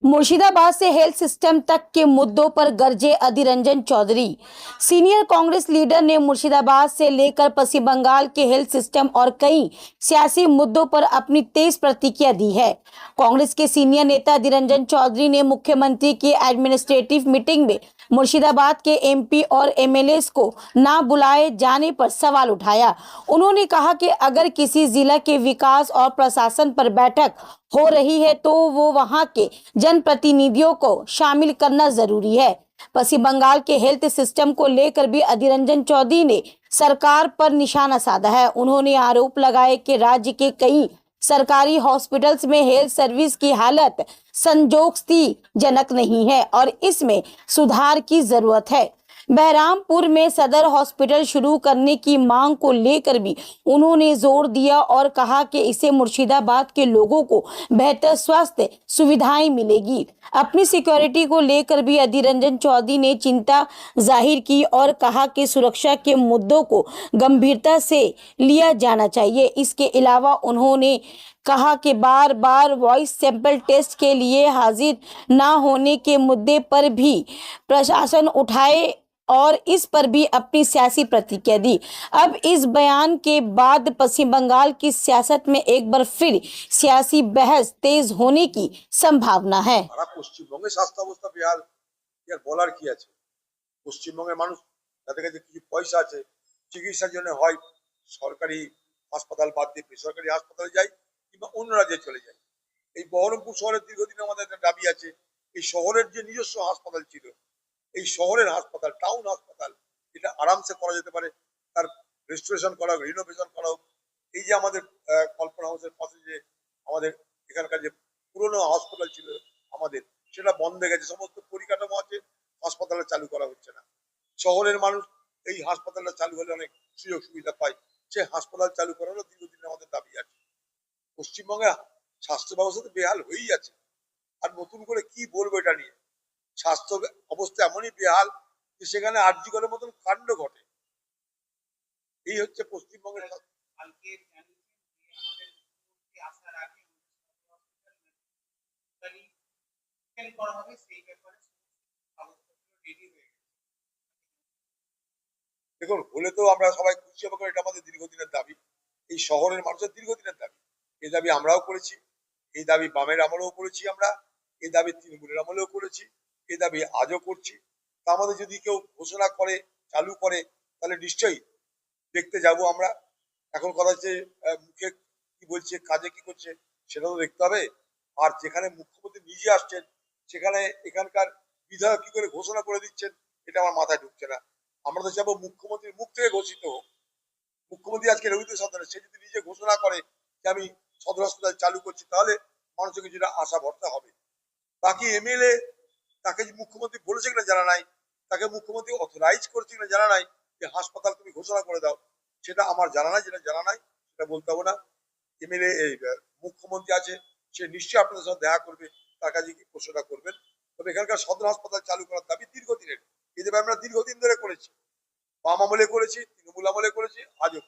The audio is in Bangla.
मुर्शिदाबाद से हेल्थ सिस्टम तक के मुद्दों पर गरजे अधीर रंजन चौधरी। सीनियर कांग्रेस लीडर ने मुर्शिदाबाद से लेकर पश्चिम बंगाल के हेल्थ सिस्टम और कई सियासी मुद्दों पर अपनी तेज प्रतिक्रिया दी है। कांग्रेस के सीनियर नेता अधीर रंजन चौधरी ने मुख्यमंत्री की एडमिनिस्ट्रेटिव मीटिंग में मुर्शिदाबाद के एमपी और एमएलए को ना बुलाए जाने पर सवाल उठाया। उन्होंने कहा कि अगर किसी जिला के विकास और प्रशासन पर बैठक हो रही है तो वो वहां के जनप्रतिनिधियों को शामिल करना जरूरी है। पश्चिम बंगाल के हेल्थ सिस्टम को लेकर भी अधीर रंजन चौधरी ने सरकार पर निशाना साधा है। उन्होंने आरोप लगाए कि राज्य के कई सरकारी हॉस्पिटल्स में हेल्थ सर्विस की हालत संतोषजनक नहीं है और इसमें सुधार की जरूरत है। बहरामपुर में सदर हॉस्पिटल शुरू करने की मांग को लेकर भी उन्होंने जोर दिया और कहा कि इससे मुर्शिदाबाद के लोगों को बेहतर स्वास्थ्य सुविधाएं मिलेगी। अपनी सिक्योरिटी को लेकर भी अधीर रंजन चौधरी ने चिंता जाहिर की और कहा कि सुरक्षा के मुद्दों को गंभीरता से लिया जाना चाहिए। इसके अलावा उन्होंने कहा कि बार बार वॉइस सैंपल टेस्ट के लिए हाजिर न होने के मुद्दे पर भी प्रशासन उठाए और इस पर भी अपनी सियासी प्रतिक्रिया दी। अब इस बयान के बाद पश्चिम बंगाल की सियासत में एक बार फिर सियासी बहस तेज होने की संभावना है। পশ্চিমবঙ্গে স্বাস্থ্য অবস্থা বেহাল, এর বলার কি আছে? পশ্চিমবঙ্গের মানুষ যাদের কাছে কিছু পয়সা আছে চিকিৎসার জন্য হয় সরকারি হাসপাতাল বাদ দিয়ে বেসরকারি হাসপাতালে যায় কিংবা অন্য রাজ্যে চলে যায়। এই বহরমপুর শহরের দীর্ঘদিন আমাদের একটা দাবি আছে, এই শহরের যে নিজস্ব হাসপাতাল ছিল, এই শহরের হাসপাতাল টাউন হাসপাতাল এটা আরামসে করা যেতে পারে, তার রেস্টোরেশন করা হোক, রিনোভেশন করা হোক। এই যে আমাদের কল্পনা হাউসের পাশে যে আমাদের এখানকার যে পুরনো হাসপাতাল ছিল আমাদের, সেটা বন্ধ হয়ে গেছে। সমস্ত পরিকাঠামো আছে, হাসপাতালে চালু করা হচ্ছে না। শহরের মানুষ এই হাসপাতালটা চালু হলে অনেক সুযোগ সুবিধা পায়, সে হাসপাতাল চালু করারও দীর্ঘদিন আমাদের দাবি আছে। পশ্চিমবঙ্গে স্বাস্থ্য ব্যবস্থা তো বেহাল হয়েই আছে, আর নতুন করে কি বলবো এটা নিয়ে? স্বাস্থ্য অবস্থা এমনই বেহাল যে সেখানে আরজি করার মতন কাণ্ড ঘটে। এই হচ্ছে পশ্চিমবঙ্গের দেখুন, হলে তো আমরা সবাই খুশি হবো, এটা আমাদের দীর্ঘদিনের দাবি, এই শহরের মানুষের দীর্ঘদিনের দাবি। এই দাবি আমরাও করেছি, এই দাবি বামের আমলেও করেছি, আমরা এই দাবি তৃণমূলের আমলেও করেছি, এই দাবি আজও করছি। তা আমাদের যদি কেউ ঘোষণা করে চালু করে তাহলে নিশ্চয়ই দেখতে যাব আমরা। এখন কথা হচ্ছে মুখে কি বলছে কাজে কি করছে সেটা তো দেখতে হবে। আর যেখানে মুখ্যমন্ত্রী নিজে আসছেন সেখানে এখানকার বিধায়ক কি করে ঘোষণা করে দিচ্ছেন এটা আমার মাথায় ঢুকছে না। আমরা তো চাবো মুখ্যমন্ত্রীর মুখ থেকে ঘোষিত হোক। মুখ্যমন্ত্রী আজকে রবীন্দ্র সদনে সে যদি নিজে ঘোষণা করে যে আমি সদর হাসপাতাল চালু করছি তাহলে মানুষের কিছুটা আশা ভরসা হবে। বাকি এমএলএ তাকে মুখ্যমন্ত্রী বলেছে কিনা জানা নাই, তাকে মুখ্যমন্ত্রী অথরাইজ করেছে কিনা জানা নাই যে হাসপাতাল তুমি ঘোষণা করে দাও, সেটা আমার জানা নাই। যেটা জানা নাই সেটা বলতে হবে না। এমএলএ মুখ্যমন্ত্রী আছে, সে নিশ্চয়ই আপনাদের সাথে দেখা করবে, তার কাছে কি ঘোষণা করবেন। তবে এখানকার সদর হাসপাতাল চালু করার দাবি দীর্ঘদিনের, এই দাবি আমরা দীর্ঘদিন ধরে করেছি, বাম আমলে করেছি, তৃণমূল আমলে করেছি, আজও